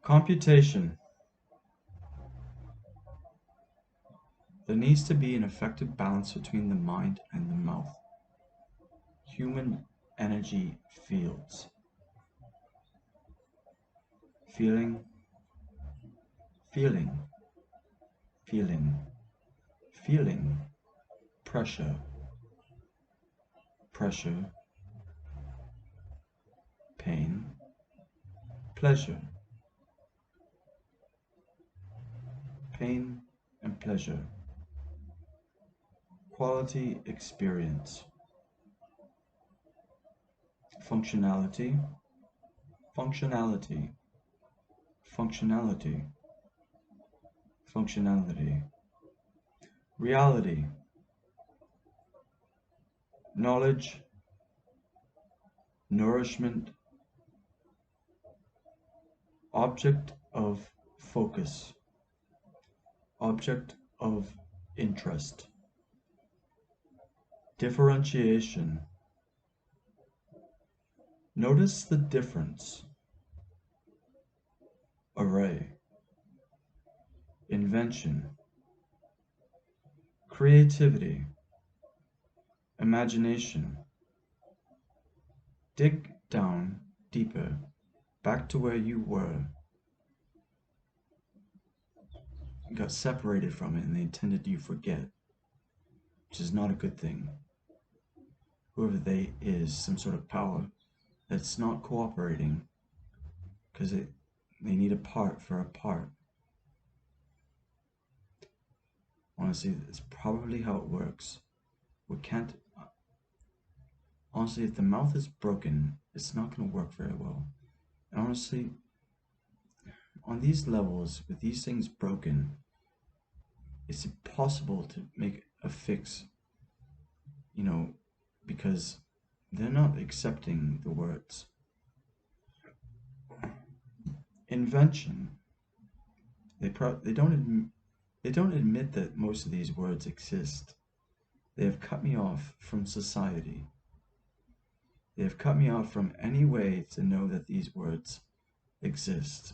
Computation. There needs to be an effective balance between the mind and the mouth. Human energy fields. Feeling, feeling, feeling, feeling, pressure, pressure, pain, pleasure, pain and pleasure, quality experience, functionality, functionality, functionality, functionality, reality, knowledge, nourishment, object of focus, object of interest, differentiation. Notice the difference. Array, invention, creativity, imagination. Dig down deeper, back to where you were. You got separated from it and they intended you forget, which is not a good thing. Whoever they is, some sort of power that's not cooperating because they need a part for a part. Honestly, it's probably how it works. We can't. Honestly, if the mouth is broken, it's not going to work very well. And honestly, on these levels, with these things broken, it's impossible to make a fix, because they're not accepting the words. Invention. They don't admit that most of these words exist. They have cut me off from society. They have cut me off from any way to know that these words exist.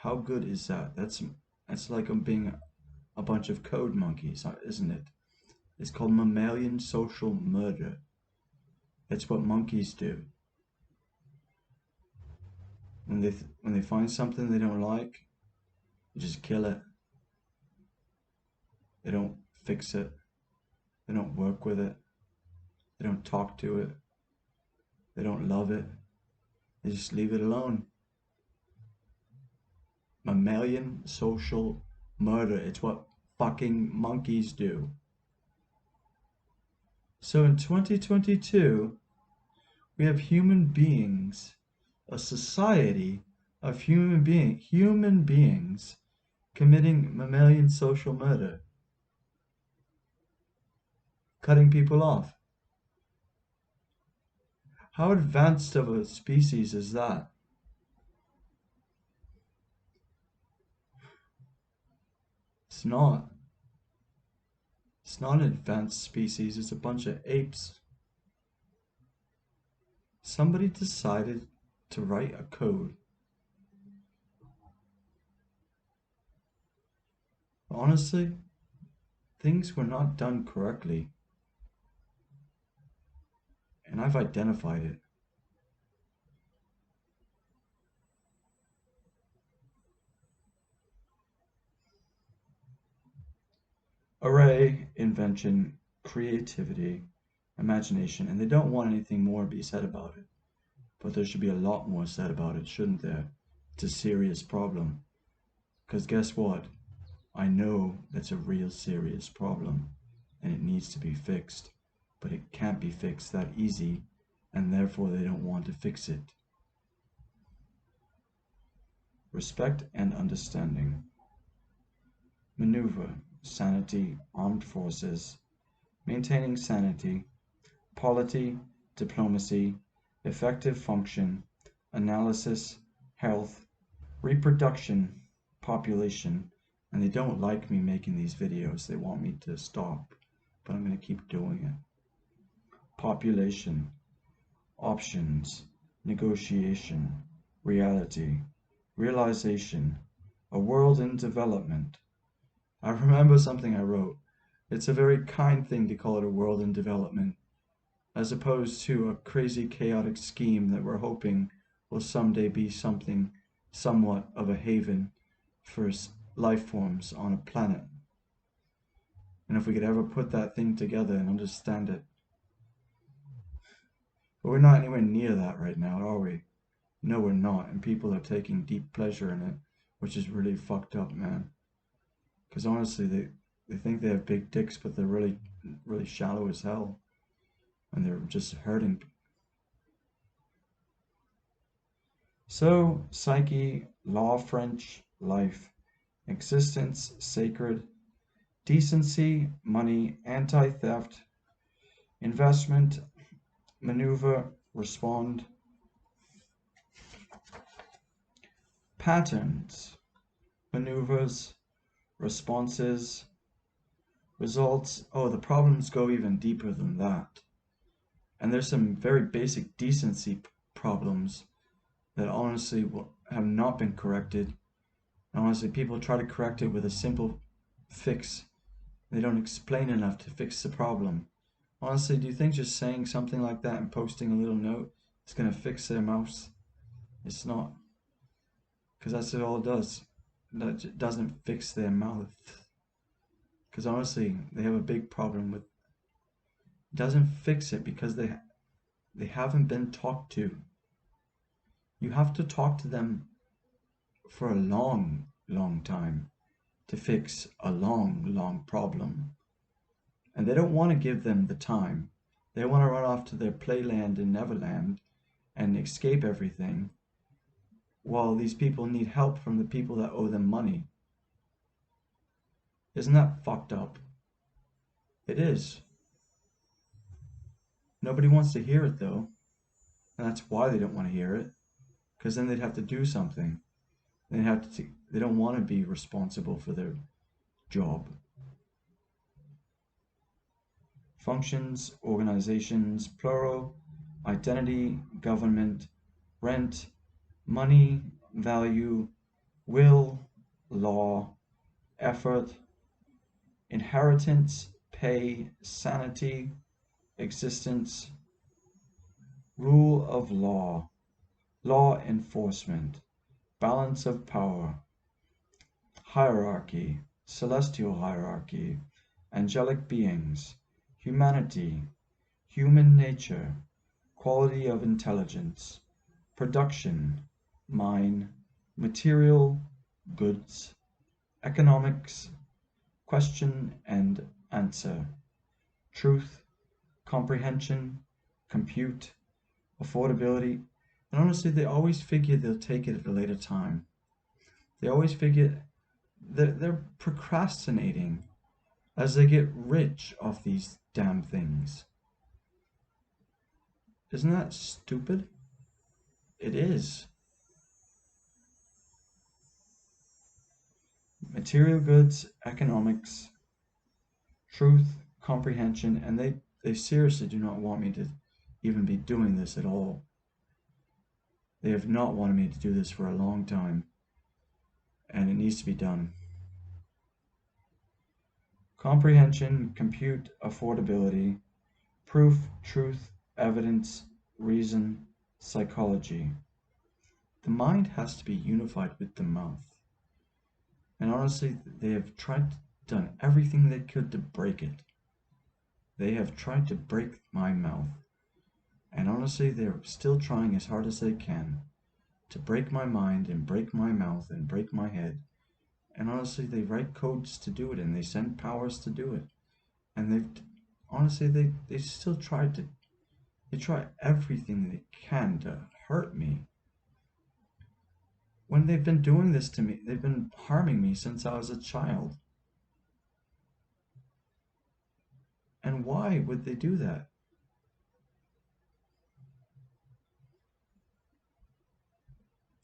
How good is that? That's like I'm being a bunch of code monkeys, isn't it? It's called mammalian social murder. That's what monkeys do. When they find something they don't like, they just kill it. They don't fix it. They don't work with it. They don't talk to it. They don't love it. They just leave it alone. Mammalian social murder. It's what fucking monkeys do. So in 2022, we have human beings, a society of human beings committing mammalian social murder, cutting people off. How advanced of a species is that? It's not. It's not an advanced species, it's a bunch of apes. Somebody decided to write a code. Honestly, things were not done correctly. And I've identified it. Array, invention, creativity, imagination, and they don't want anything more to be said about it. But there should be a lot more said about it, shouldn't there? It's a serious problem. Because guess what? I know that's a real serious problem, and it needs to be fixed. But it can't be fixed that easy, and therefore they don't want to fix it. Respect and understanding. Maneuver, sanity, armed forces, maintaining sanity, polity, diplomacy, effective function, analysis, health, reproduction, population, and they don't like me making these videos. They want me to stop, but I'm going to keep doing it. population, options, negotiation, reality, realization, a world in development. I remember something I wrote. It's a very kind thing to call it a world in development, as opposed to a crazy chaotic scheme that we're hoping will someday be something somewhat of a haven for life forms on a planet. And if we could ever put that thing together and understand it. But we're not anywhere near that right now, are we? No, we're not. And people are taking deep pleasure in it, which is really fucked up, man. Because honestly, they think they have big dicks, but they're really, really shallow as hell. And they're just hurting. So, psyche, law French, life, existence, sacred, decency, money, anti-theft, investment, maneuver, respond, patterns, maneuvers, responses, results. Oh, the problems go even deeper than that. And there's some very basic decency problems that honestly have not been corrected. And honestly, people try to correct it with a simple fix. They don't explain enough to fix the problem. Honestly, do you think just saying something like that and posting a little note is going to fix their mouse? It's not. Because that's all it does. It doesn't fix their mouth. Because honestly, they have a big problem with. It doesn't fix it because they haven't been talked to. You have to talk to them for a long, long time to fix a long, long problem. And they don't want to give them the time. They want to run off to their playland in Neverland and escape everything, while these people need help from the people that owe them money. Isn't that fucked up? It is. Nobody wants to hear it though, and that's why they don't want to hear it, because then they'd have to do something. They don't want to be responsible for their job. Functions, organizations, plural, identity, government, rent, money, value, will, law, effort, inheritance, pay, sanity, existence, rule of law, law enforcement, balance of power, hierarchy, celestial hierarchy, angelic beings, humanity, human nature, quality of intelligence, production, mine, material, goods, economics, question and answer, truth, comprehension, compute, affordability. And honestly, they always figure they'll take it at a later time. They always figure they're procrastinating as they get rich off these damn things. Isn't that stupid? It is. Material goods, economics, truth, comprehension, and they seriously do not want me to even be doing this at all. They have not wanted me to do this for a long time, and it needs to be done. Comprehension, compute, affordability, proof, truth, evidence, reason, psychology. The mind has to be unified with the mouth. And honestly, they have done everything they could to break it. They have tried to break my mouth. And honestly, they're still trying as hard as they can to break my mind and break my mouth and break my head. And honestly, they write codes to do it and they send powers to do it. And they still they try everything they can to hurt me. When they've been doing this to me, they've been harming me since I was a child. And why would they do that?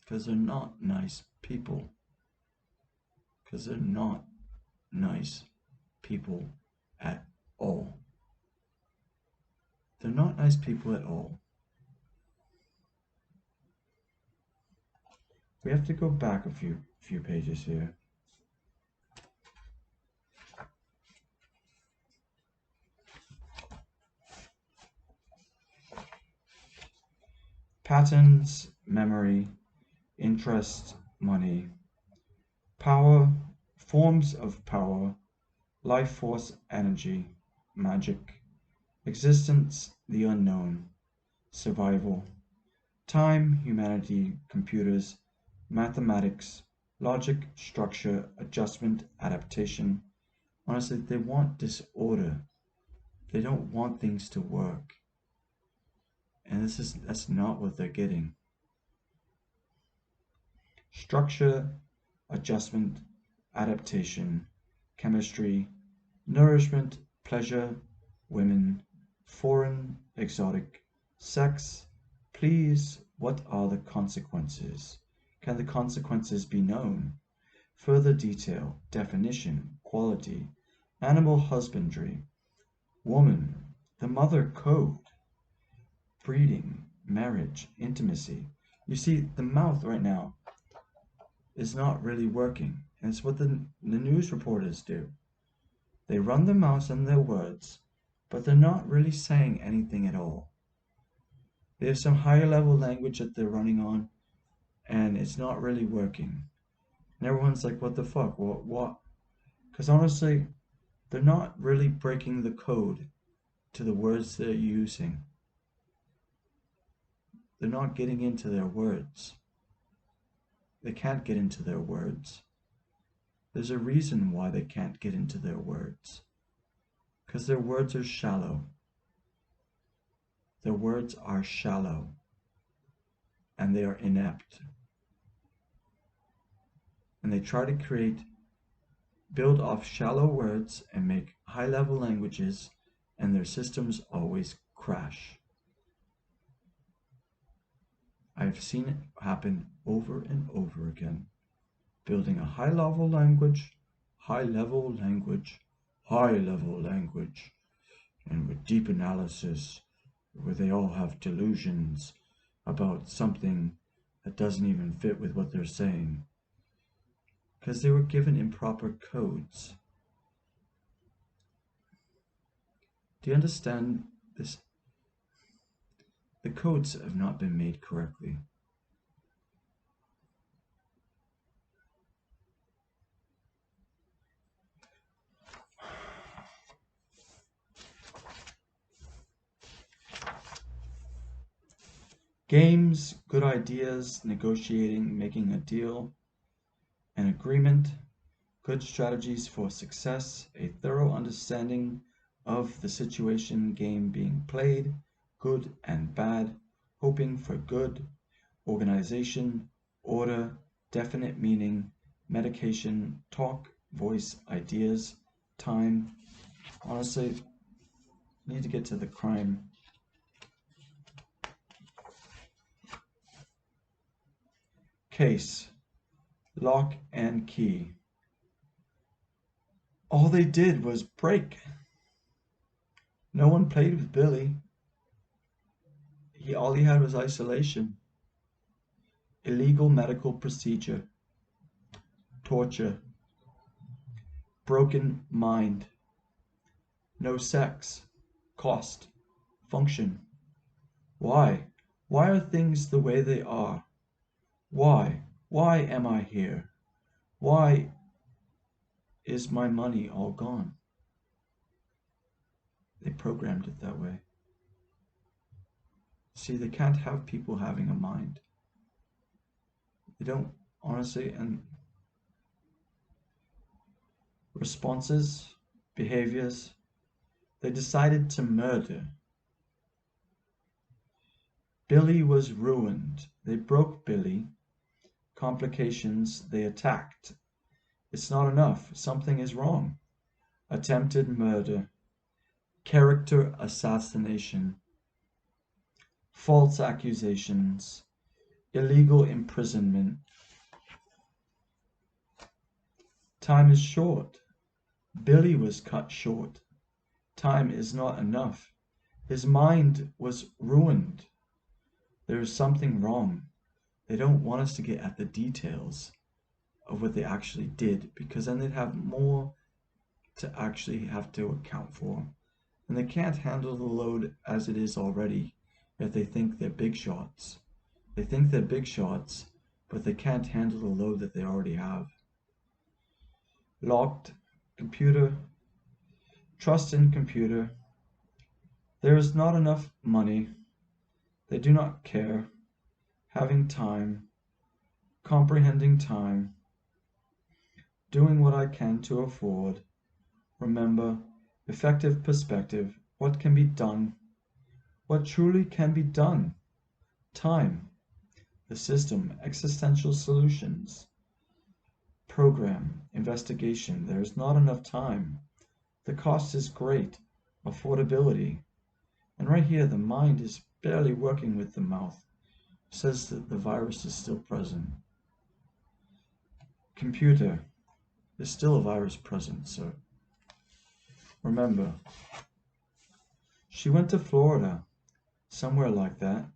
Because they're not nice people. Because they're not nice people at all. They're not nice people at all. We have to go back a few pages here. Patterns, memory, interest, money, power, forms of power, life force, energy, magic, existence, the unknown, survival, time, humanity, computers, mathematics, logic, structure, adjustment, adaptation. Honestly, they want disorder. They don't want things to work. And that's not what they're getting. Structure, adjustment, adaptation, chemistry, nourishment, pleasure, women, foreign, exotic, sex, please, what are the consequences? Can the consequences be known? Further detail, definition, quality, animal husbandry, woman, the mother code, breeding, marriage, intimacy. You see, the mouth right now is not really working. And it's what the news reporters do. They run their mouths on their words, but they're not really saying anything at all. They have some higher level language that they're running on, and it's not really working. And everyone's like, what the fuck? What? Because honestly, they're not really breaking the code to the words they're using. They're not getting into their words. They can't get into their words. There's a reason why they can't get into their words. Because their words are shallow. Their words are shallow. And they are inept. And they try to build off shallow words and make high-level languages, and their systems always crash. I've seen it happen over and over again. Building a high-level language, and with deep analysis, where they all have delusions about something that doesn't even fit with what they're saying. Because they were given improper codes. Do you understand this? The codes have not been made correctly. Games, good ideas, negotiating, making a deal, an agreement, good strategies for success, a thorough understanding of the situation game being played, good and bad, hoping for good, organization, order, definite meaning, medication, talk, voice, ideas, time. Honestly, need to get to the crime. Case, lock and key. All they did was break. No one played with Billy. All he had was isolation. Illegal medical procedure. Torture. Broken mind. No sex. Cost. Function. Why? Why are things the way they are? Why? Why am I here? Why is my money all gone? They programmed it that way. See, they can't have people having a mind. They don't, honestly, and responses, behaviors, they decided to murder. Billy was ruined. They broke Billy. Complications, they attacked. It's not enough. Something is wrong. Attempted murder. Character assassination. False accusations. Illegal imprisonment. Time is short. Billy was cut short. Time is not enough. His mind was ruined. There is something wrong. They don't want us to get at the details of what they actually did, because then they'd have more to actually have to account for. And they can't handle the load as it is already, yet they think they're big shots. They think they're big shots, but they can't handle the load that they already have. Locked computer. Trust in computer. There is not enough money. They do not care. Having time. Comprehending time. Doing what I can to afford. Remember, effective perspective. What can be done? What truly can be done? Time. The system. Existential solutions. Program. Investigation. There is not enough time. The cost is great. Affordability. And right here, the mind is barely working with the mouth. Says that the virus is still present. Computer. There's still a virus present, so remember. She went to Florida. Somewhere like that.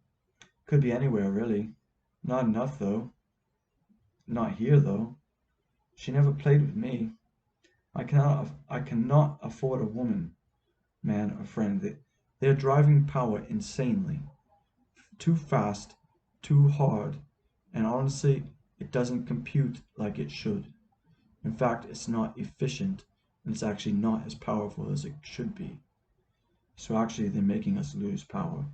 Could be anywhere, really. Not enough, though. Not here, though. She never played with me. I cannot afford a woman, man, or friend. They're driving power insanely. Too fast, too hard, and honestly, it doesn't compute like it should. In fact, it's not efficient, and it's actually not as powerful as it should be. So actually, they're making us lose power.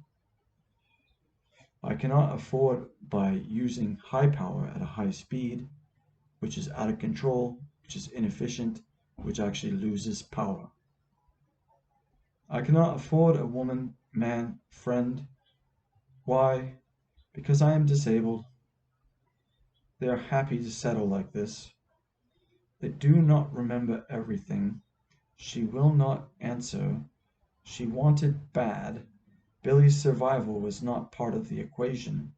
I cannot afford by using high power at a high speed, which is out of control, which is inefficient, which actually loses power. I cannot afford a woman, man, friend. Why? Because I am disabled. They are happy to settle like this. They do not remember everything. She will not answer. She wanted bad. Billy's survival was not part of the equation.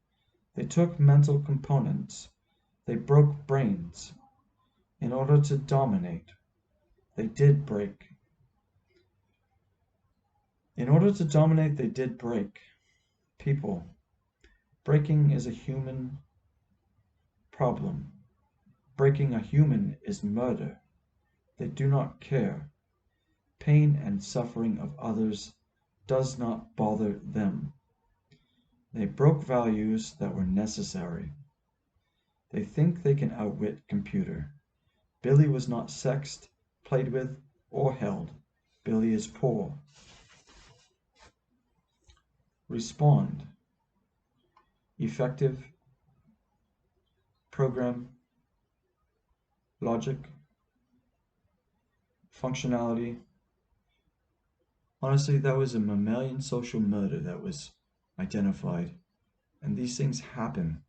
They took mental components. They broke brains. In order to dominate. They did break. In order to dominate, they did break. People. Breaking is a human problem. Breaking a human is murder. They do not care. Pain and suffering of others does not bother them. They broke values that were necessary. They think they can outwit computer. Billy was not sexed, played with, or held. Billy is poor. Respond. Effective. Program. Logic. Functionality. Honestly, that was a mammalian social murder that was identified. And these things happen.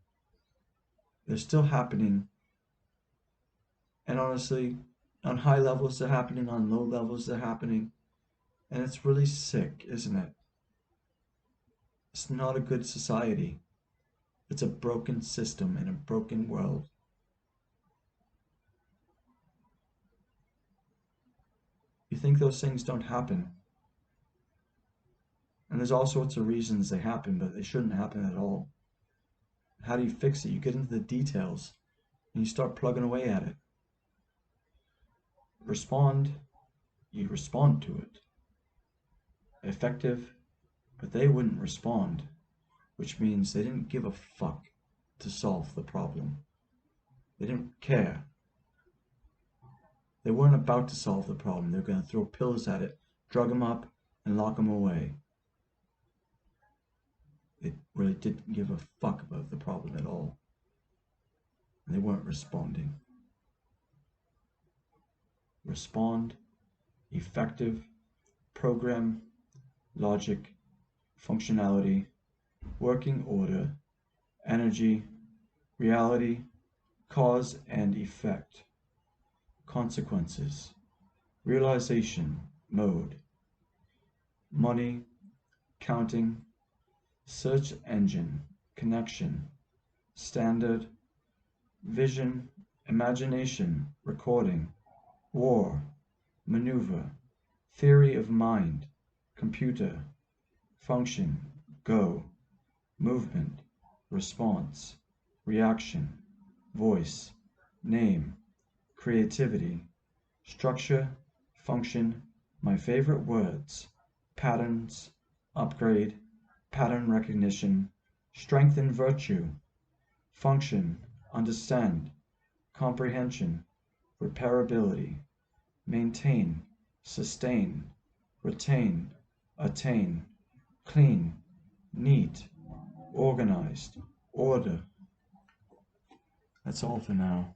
They're still happening. And honestly, on high levels they're happening, on low levels they're happening. And it's really sick, isn't it? It's not a good society. It's a broken system in a broken world. You think those things don't happen. And there's all sorts of reasons they happen, but they shouldn't happen at all. How do you fix it? You get into the details and you start plugging away at it. Respond. You respond to it. Effective, but they wouldn't respond, which means they didn't give a fuck to solve the problem. They didn't care. They weren't about to solve the problem. They were going to throw pills at it, drug them up, and lock them away. They really didn't give a fuck about the problem at all. And they weren't responding. Respond, effective, program, logic, functionality, working order, energy, reality, cause and effect, consequences, realization, mode, money, counting, search engine, connection, standard, vision, imagination, recording, war, maneuver, theory of mind, computer, function, go, movement, response, reaction, voice, name, creativity, structure, function, my favorite words, patterns, upgrade, pattern recognition, strength and virtue, function, understand, comprehension, repairability, maintain, sustain, retain, attain, clean, neat, organized, order. That's all for now.